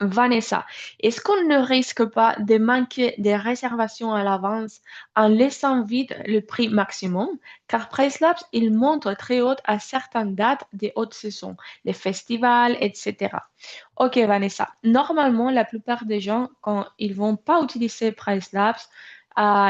Vanessa, est-ce qu'on ne risque pas de manquer des réservations à l'avance en laissant vide le prix maximum? Car PriceLabs, il monte très haut à certaines dates des hautes saisons, les festivals, etc. Ok, Vanessa. Normalement, la plupart des gens, quand ils vont pas utiliser PriceLabs,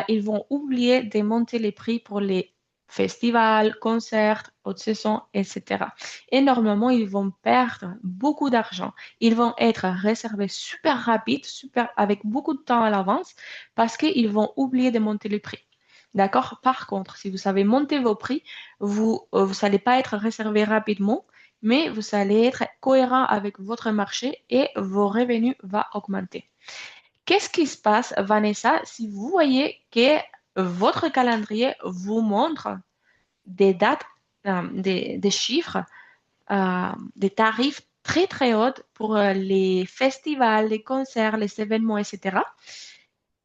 ils vont oublier de monter les prix pour les festivals, concerts, haute saison, etc. Et normalement, ils vont perdre beaucoup d'argent. Ils vont être réservés super rapides, super, avec beaucoup de temps à l'avance, parce qu'ils vont oublier de monter les prix. D'accord? Par contre, si vous savez monter vos prix, vous n'allez pas être réservé rapidement, mais vous allez être cohérent avec votre marché et vos revenus vont augmenter. Qu'est-ce qui se passe, Vanessa, si vous voyez que votre calendrier vous montre des dates, des chiffres, des tarifs très très hauts pour les festivals, les concerts, les événements, etc.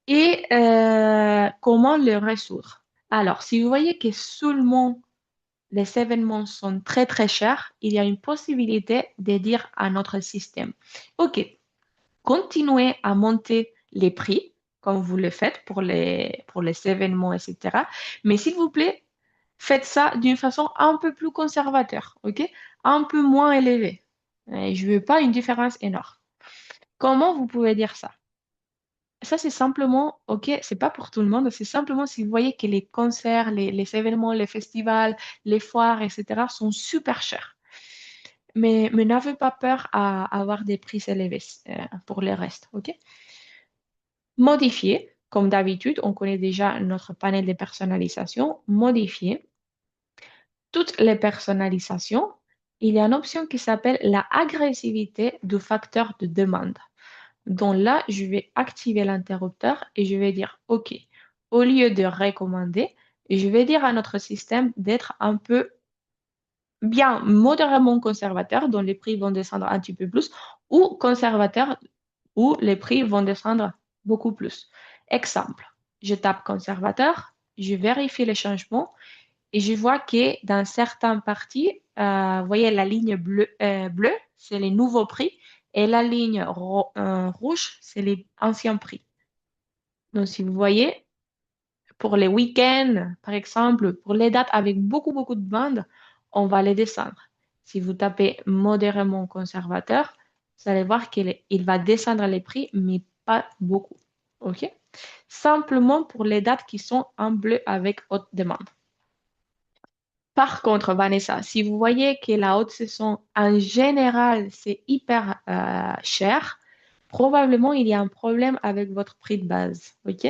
Et comment le résoudre? Alors, si vous voyez que seulement les événements sont très très chers, il y a une possibilité de dire à notre système, OK, continuez à monter les prix comme vous le faites pour les événements, etc. Mais s'il vous plaît, faites ça d'une façon un peu plus conservateur, OK? Un peu moins élevée. Et je veux pas une différence énorme. Comment vous pouvez dire ça? Ça, c'est simplement, OK, c'est pas pour tout le monde, c'est simplement si vous voyez que les concerts, les événements, les festivals, les foires, etc. sont super chers. Mais n'avez pas peur à avoir des prix élevés pour le reste, OK? Modifier, comme d'habitude, on connaît déjà notre panel de personnalisation. Modifier toutes les personnalisations. Il y a une option qui s'appelle la agressivité du facteur de demande. Donc là, je vais activer l'interrupteur et je vais dire OK. Au lieu de recommander, je vais dire à notre système d'être un peu bien modérément conservateur, dont les prix vont descendre un petit peu plus, ou conservateur, où les prix vont descendre beaucoup plus. Exemple, je tape conservateur, je vérifie les changements et je vois que dans certaines parties, vous voyez la ligne bleue, c'est les nouveaux prix, et la ligne rouge, c'est les anciens prix. Donc, si vous voyez, pour les week-ends, par exemple, pour les dates avec beaucoup, beaucoup de bandes, on va les descendre. Si vous tapez modérément conservateur, vous allez voir qu'il va descendre les prix, mais pas beaucoup. OK? Simplement pour les dates qui sont en bleu avec haute demande. Par contre, Vanessa, si vous voyez que la haute saison, en général, c'est hyper cher, probablement il y a un problème avec votre prix de base. OK?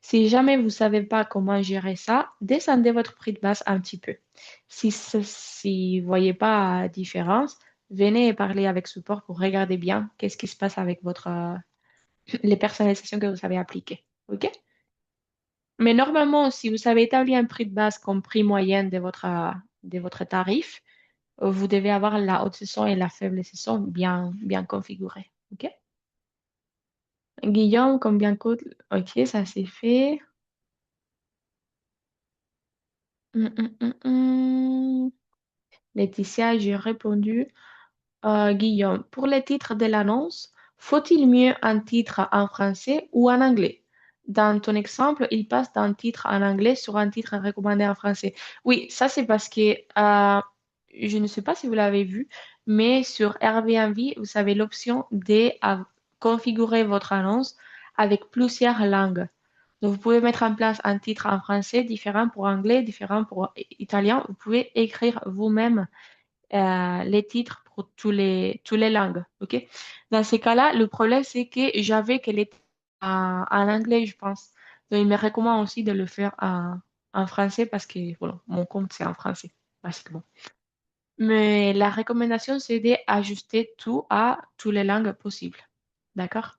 Si jamais vous ne savez pas comment gérer ça, descendez votre prix de base un petit peu. Si vous ne voyez pas la différence, venez et parlez avec support pour regarder bien qu'est-ce qui se passe avec les personnalisations que vous avez appliquées. OK? Mais normalement, si vous avez établi un prix de base comme prix moyen de votre tarif, vous devez avoir la haute saison et la faible saison bien, bien configurées. OK? Guillaume, combien coûte? OK, ça c'est fait. Hum. Laetitia, j'ai répondu. Guillaume, pour les titres de l'annonce, faut-il mieux un titre en français ou en anglais? Dans ton exemple, il passe d'un titre en anglais sur un titre recommandé en français. Oui, ça c'est parce que je ne sais pas si vous l'avez vu, mais sur Airbnb, vous avez l'option de configurer votre annonce avec plusieurs langues. Donc, vous pouvez mettre en place un titre en français différent pour anglais, différent pour italien. Vous pouvez écrire vous-même les titres pour tous les langues. OK? Dans ces cas-là, le problème, c'est que j'avais qu'elle était en anglais, je pense. Donc, il me recommande aussi de le faire en français parce que voilà, mon compte, c'est en français, basiquement. Mais la recommandation, c'est d'ajuster tout à toutes les langues possibles. D'accord?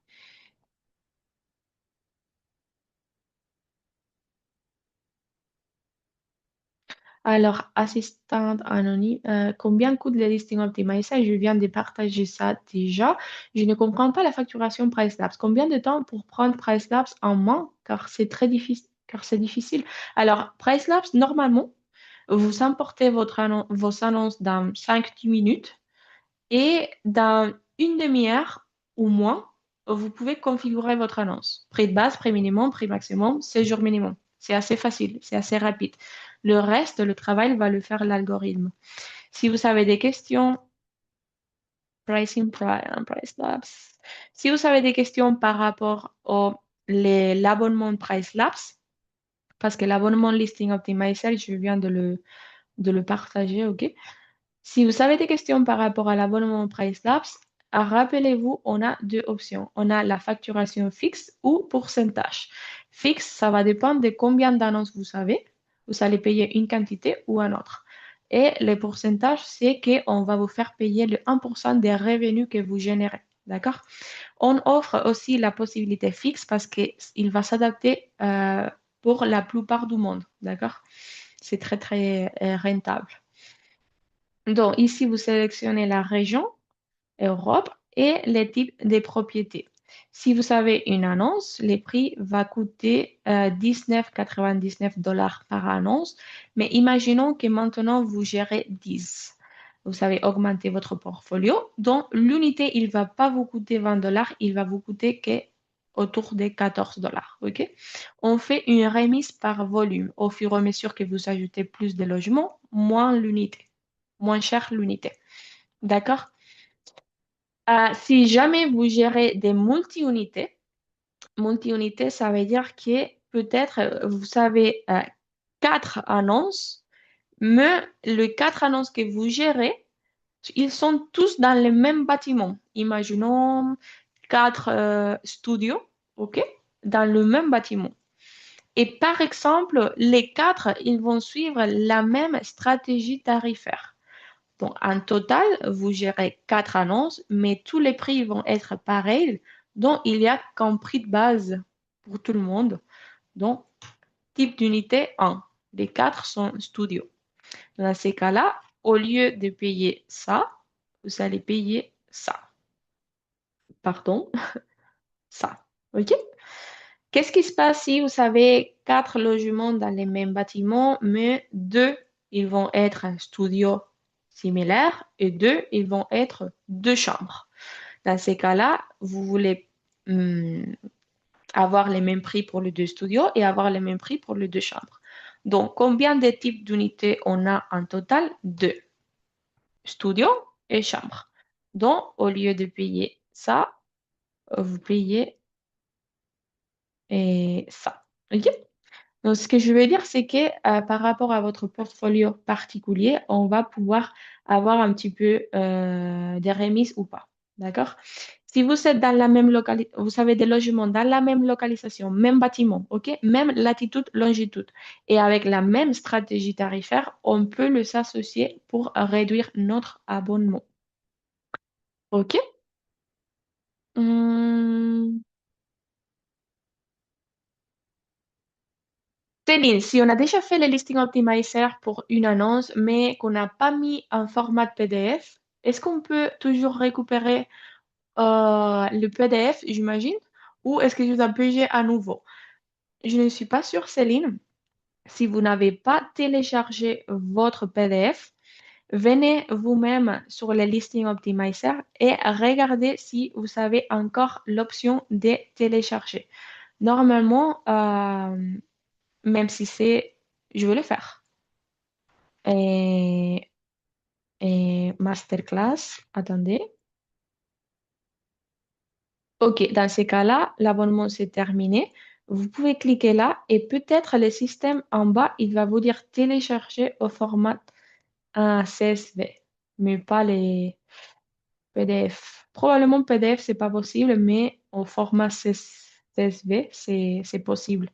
Alors, assistante anonyme, combien coûte le listing optimizer? Je viens de partager ça déjà. Je ne comprends pas la facturation PriceLabs. Combien de temps pour prendre PriceLabs en main? Car c'est très difficile. Car c'est difficile. Alors, PriceLabs, normalement, vous importez vos annonces dans 5-10 minutes et dans une demi-heure ou moins, vous pouvez configurer votre annonce. Prix de base, prix minimum, prix maximum, séjour minimum. C'est assez facile, c'est assez rapide. Le reste, le travail va le faire l'algorithme. Si vous avez des questions, Price Labs. Si vous avez des questions par rapport au l'abonnement Price Labs, parce que l'abonnement Listing Optimizer, je viens de le partager, OK? Si vous avez des questions par rapport à l'abonnement PriceLabs, rappelez-vous, on a deux options. On a la facturation fixe ou pourcentage. Fixe, ça va dépendre de combien d'annonces vous avez. Vous allez payer une quantité ou un autre. Et le pourcentage, c'est qu'on va vous faire payer le 1% des revenus que vous générez. D'accord? On offre aussi la possibilité fixe parce qu'il va s'adapter pour la plupart du monde. D'accord? C'est très, très rentable. Donc, ici, vous sélectionnez la région, Europe et les types des propriétés. Si vous avez une annonce, les prix va coûter 19,99 $ par annonce. Mais imaginons que maintenant vous gérez 10. Vous savez augmenter votre portfolio. Donc, l'unité, il va pas vous coûter 20 $, il va vous coûter que autour des 14 $. OK? On fait une remise par volume. Au fur et à mesure que vous ajoutez plus de logements, moins l'unité, moins cher l'unité. D'accord? Si jamais vous gérez des multi-unités, ça veut dire que peut-être vous avez quatre annonces, mais les quatre annonces que vous gérez, ils sont tous dans le même bâtiment. Imaginons quatre studios, OK, dans le même bâtiment. Et par exemple, les quatre, ils vont suivre la même stratégie tarifaire. Donc, en total, vous gérez quatre annonces, mais tous les prix vont être pareils. Donc, il y a qu'un prix de base pour tout le monde. Donc, type d'unité 1. Les quatre sont studios. Dans ces cas-là, au lieu de payer ça, vous allez payer ça. Pardon, ça. OK? Qu'est-ce qui se passe si vous avez quatre logements dans les mêmes bâtiments, mais deux, ils vont être un studio similaire et deux, ils vont être deux chambres. Dans ces cas-là, vous voulez avoir les mêmes prix pour les deux studios et avoir les mêmes prix pour les deux chambres. Donc, combien de types d'unités on a en total? Deux, studio et chambre. Donc, au lieu de payer ça, vous payez ça. OK? Donc, ce que je veux dire, c'est que par rapport à votre portfolio particulier, on va pouvoir avoir un petit peu des remises ou pas. D'accord? Si vous êtes dans la même localisation, vous avez des logements dans la même localisation, même bâtiment, OK? Même latitude, longitude. Et avec la même stratégie tarifaire, on peut le s'associer pour réduire notre abonnement. OK? Hum, Céline, si on a déjà fait le listing optimizer pour une annonce, mais qu'on n'a pas mis un format PDF, est-ce qu'on peut toujours récupérer le PDF, j'imagine, ou est-ce que je dois payer à nouveau? Je ne suis pas sûre, Céline. Si vous n'avez pas téléchargé votre PDF, venez vous-même sur le listing optimizer et regardez si vous avez encore l'option de télécharger. Normalement, même si c'est, je vais le faire. Et, et masterclass, attendez. OK, dans ces cas-là, l'abonnement c'est terminé. Vous pouvez cliquer là et peut-être le système en bas, il va vous dire télécharger au format CSV, mais pas les PDF. Probablement PDF, c'est pas possible, mais au format CSV, c'est possible.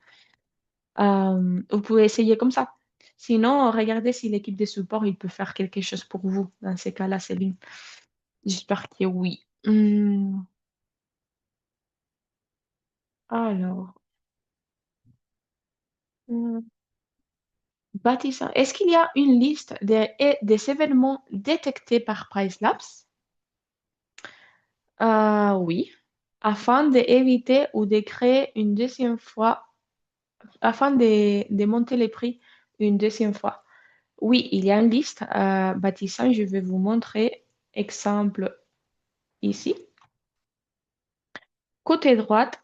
Vous pouvez essayer comme ça. Sinon, regardez si l'équipe de support, il peut faire quelque chose pour vous. Dans ces cas-là, Céline. J'espère que oui. Alors, hum, bâtissant. Est-ce qu'il y a une liste des événements détectés par PriceLabs? Oui. Afin d'éviter ou de créer une deuxième fois, afin de monter les prix une deuxième fois. Oui, il y a une liste bâtissant. Je vais vous montrer exemple ici. Côté droite,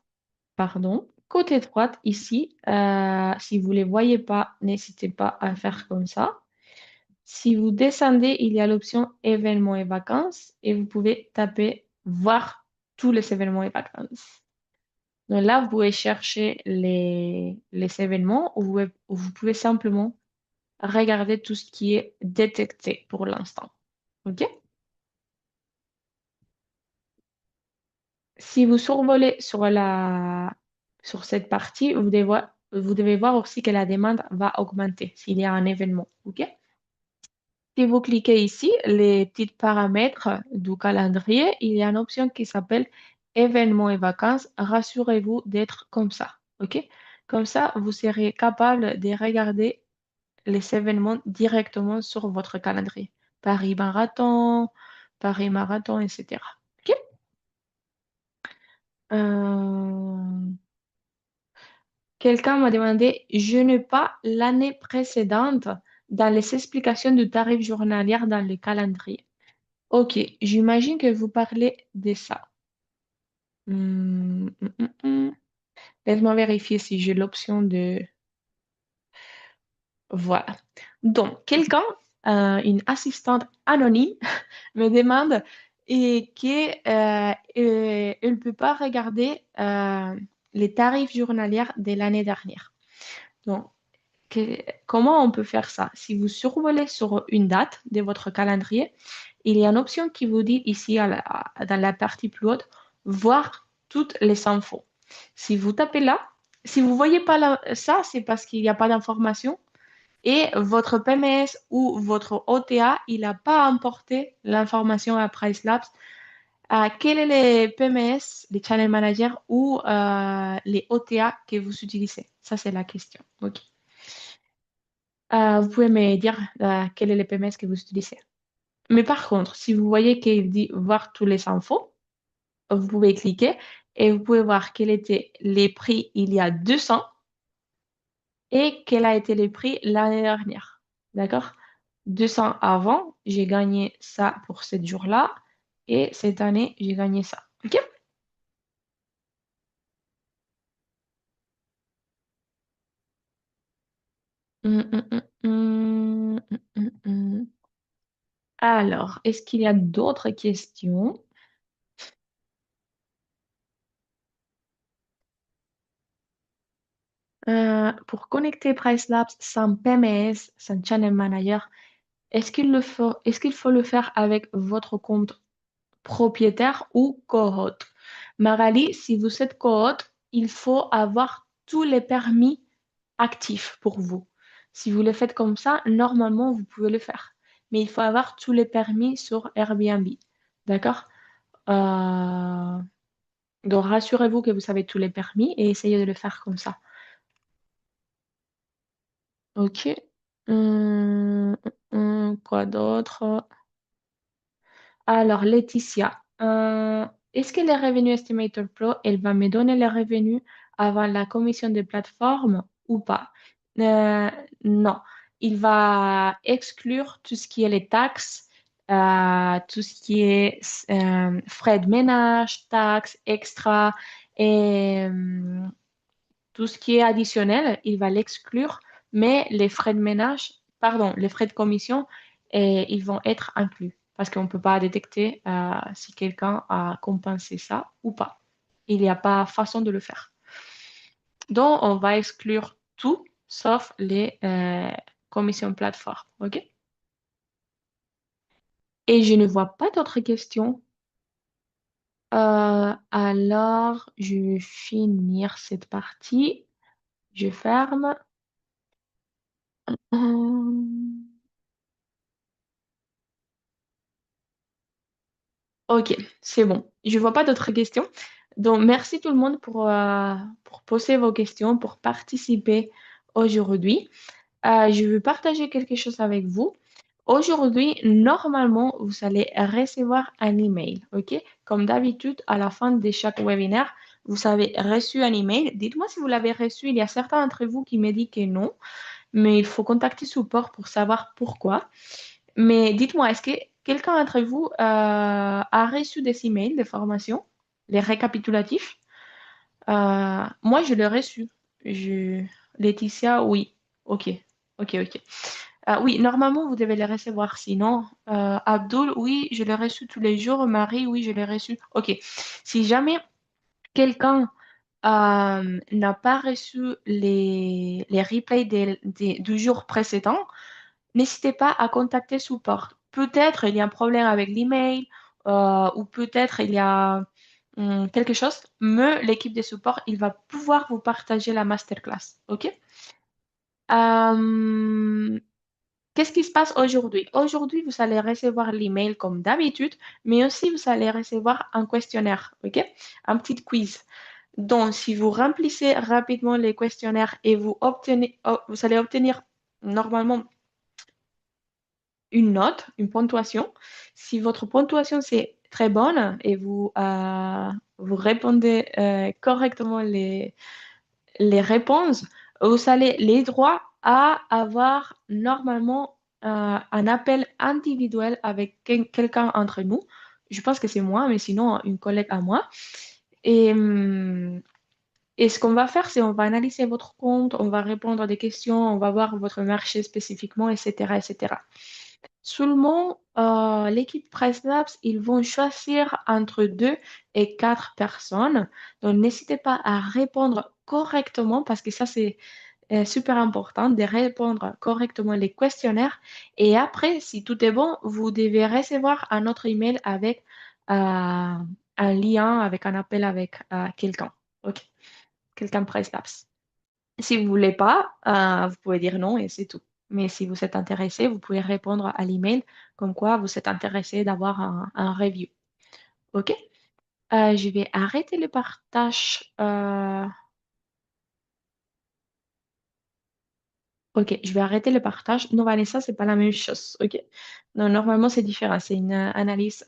pardon, côté droite ici, si vous ne les voyez pas, n'hésitez pas à faire comme ça. Si vous descendez, il y a l'option événements et vacances et vous pouvez taper voir tous les événements et vacances. Donc là, vous pouvez chercher les événements ou vous pouvez simplement regarder tout ce qui est détecté pour l'instant. OK? Si vous survolez sur cette partie, vous devez voir aussi que la demande va augmenter s'il y a un événement. OK? Si vous cliquez ici, les petits paramètres du calendrier, il y a une option qui s'appelle événements et vacances. Rassurez-vous d'être comme ça. OK? Comme ça, vous serez capable de regarder les événements directement sur votre calendrier. Paris Marathon, etc. OK? Euh, Quelqu'un m'a demandé, je n'ai pas l'année précédente dans les explications du tarif journalier dans le calendrier. Ok, j'imagine que vous parlez de ça. Hmm. Laisse-moi vérifier si j'ai l'option de... Voilà. Donc, quelqu'un, une assistante anonyme, me demande et qu'elle ne peut pas regarder les tarifs journaliers de l'année dernière. Donc, comment on peut faire ça? Si vous survolez sur une date de votre calendrier, il y a une option qui vous dit ici dans la partie plus haute, voir toutes les infos. Si vous tapez là, si vous ne voyez pas ça, c'est parce qu'il n'y a pas d'information et votre PMS ou votre OTA, il n'a pas importé l'information à PriceLabs. Quels sont les PMS, les Channel Managers ou les OTA que vous utilisez? Ça, c'est la question. OK. Vous pouvez me dire quel est le PMS que vous utilisez. Mais par contre, si vous voyez qu'il dit voir tous les infos, vous pouvez cliquer et vous pouvez voir quels étaient les prix il y a 2 ans et quel a été le prix l'année dernière. D'accord? 200 avant, j'ai gagné ça pour 7 jours-là et cette année, j'ai gagné ça. OK? Hum, hum, hum, hum. Alors, est-ce qu'il y a d'autres questions? Pour connecter PriceLabs sans PMS, sans Channel Manager, est-ce qu'il faut le faire avec votre compte propriétaire ou cohorte? Magali, si vous êtes cohorte, il faut avoir tous les permis actifs pour vous. Si vous le faites comme ça, normalement, vous pouvez le faire. Mais il faut avoir tous les permis sur Airbnb. D'accord? Euh, donc, rassurez-vous que vous avez tous les permis et essayez de le faire comme ça. Ok. Hum, quoi d'autre? Alors, Laetitia, est-ce que les revenus Estimator Pro, elle va me donner les revenus avant la commission de plateforme ou pas? Euh, non, il va exclure tout ce qui est les taxes, tout ce qui est frais de ménage, taxes extra et tout ce qui est additionnel, il va l'exclure, mais les frais de ménage, pardon, les frais de commission, ils vont être inclus parce qu'on ne peut pas détecter si quelqu'un a compensé ça ou pas. Il n'y a pas façon de le faire. Donc, on va exclure tout sauf les commissions plateforme. OK? Et je ne vois pas d'autres questions. Alors, je vais finir cette partie. Je ferme. Hum. Ok, c'est bon. Je vois pas d'autres questions. Donc, merci tout le monde pour poser vos questions, pour participer aujourd'hui. Je vais partager quelque chose avec vous. Aujourd'hui, normalement, vous allez recevoir un email. Ok? Comme d'habitude, à la fin de chaque webinaire, vous avez reçu un email. Dites-moi si vous l'avez reçu. Il y a certains d'entre vous qui me disent que non, mais il faut contacter support pour savoir pourquoi. Mais dites-moi, est-ce que quelqu'un d'entre vous a reçu des emails de formation, les récapitulatifs? Moi, je l'ai reçu. Je... Laetitia, oui. Ok, ok, ok. Oui, normalement, vous devez les recevoir. Sinon, Abdul, oui, je l'ai reçu tous les jours. Marie, oui, je l'ai reçu. Ok. Si jamais quelqu'un n'a pas reçu les replays du jour précédent, n'hésitez pas à contacter support. Peut-être il y a un problème avec l'email ou peut-être il y a quelque chose, mais l'équipe de support, il va pouvoir vous partager la masterclass. OK? Euh, Qu'est-ce qui se passe aujourd'hui? Aujourd'hui, vous allez recevoir l'email comme d'habitude, mais aussi vous allez recevoir un questionnaire, OK? Un petit quiz. Donc, si vous remplissez rapidement les questionnaires et vous allez obtenir normalement une note, une ponctuation. Si votre ponctuation c'est très bonne et vous répondez correctement les réponses, vous avez les droits à avoir normalement un appel individuel avec quelqu'un entre nous. Je pense que c'est moi, mais sinon une collègue à moi. Et, et ce qu'on va faire, c'est on va analyser votre compte, on va répondre à des questions, on va voir votre marché spécifiquement, etc., etc. Seulement, l'équipe PriceLabs, ils vont choisir entre 2 et 4 personnes. Donc, n'hésitez pas à répondre correctement parce que ça, c'est super important de répondre correctement les questionnaires. Et après, si tout est bon, vous devez recevoir un autre email avec un lien, avec un appel avec quelqu'un. OK? Quelqu'un PriceLabs. Si vous voulez pas, vous pouvez dire non et c'est tout. Mais si vous êtes intéressé, vous pouvez répondre à l'email comme quoi vous êtes intéressé d'avoir un review. OK? Je vais arrêter le partage. OK, je vais arrêter le partage. Non, Vanessa, c'est pas la même chose. OK? Non, normalement, c'est différent. C'est une analyse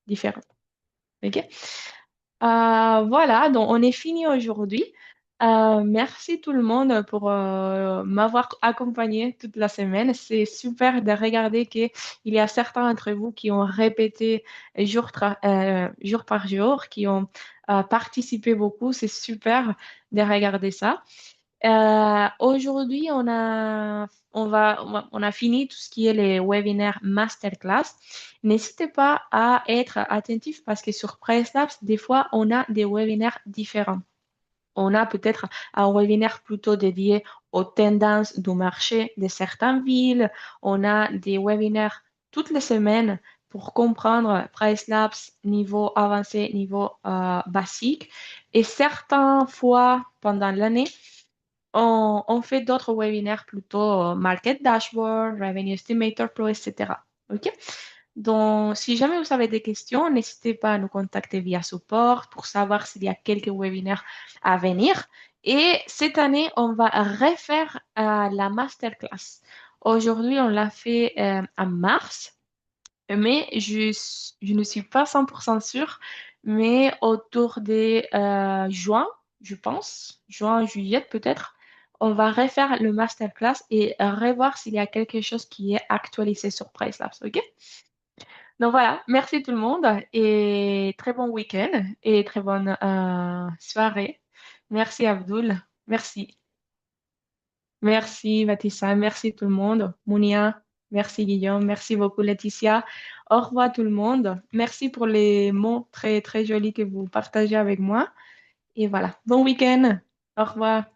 différente. OK? Voilà, donc on est fini aujourd'hui. Merci tout le monde pour m'avoir accompagné toute la semaine. C'est super de regarder qu'il y a certains d'entre vous qui ont répété jour par jour, qui ont participé beaucoup. C'est super de regarder ça. Aujourd'hui, on a fini tout ce qui est les webinaires masterclass. N'hésitez pas à être attentif parce que sur PriceLabs, des fois, on a des webinaires différents. On a peut-être un webinaire plutôt dédié aux tendances du marché de certaines villes. On a des webinaires toutes les semaines pour comprendre PriceLabs niveau avancé, niveau basique. Et certaines fois pendant l'année, on fait d'autres webinaires plutôt Market Dashboard, Revenue Estimator Pro, etc. OK? Donc, si jamais vous avez des questions, n'hésitez pas à nous contacter via support pour savoir s'il y a quelques webinaires à venir. Et cette année, on va refaire la masterclass. Aujourd'hui, on l'a fait en mars, mais je ne suis pas 100% sûre, mais autour de juin, je pense, juin, juillet peut-être, on va refaire le masterclass et revoir s'il y a quelque chose qui est actualisé sur PriceLabs, OK? Donc voilà, merci tout le monde et très bon week-end et très bonne soirée. Merci Abdul, merci. Merci Mathissa, merci tout le monde. Mounia, merci Guillaume, merci beaucoup Laetitia. Au revoir tout le monde. Merci pour les mots très très jolis que vous partagez avec moi. Et voilà, bon week-end. Au revoir.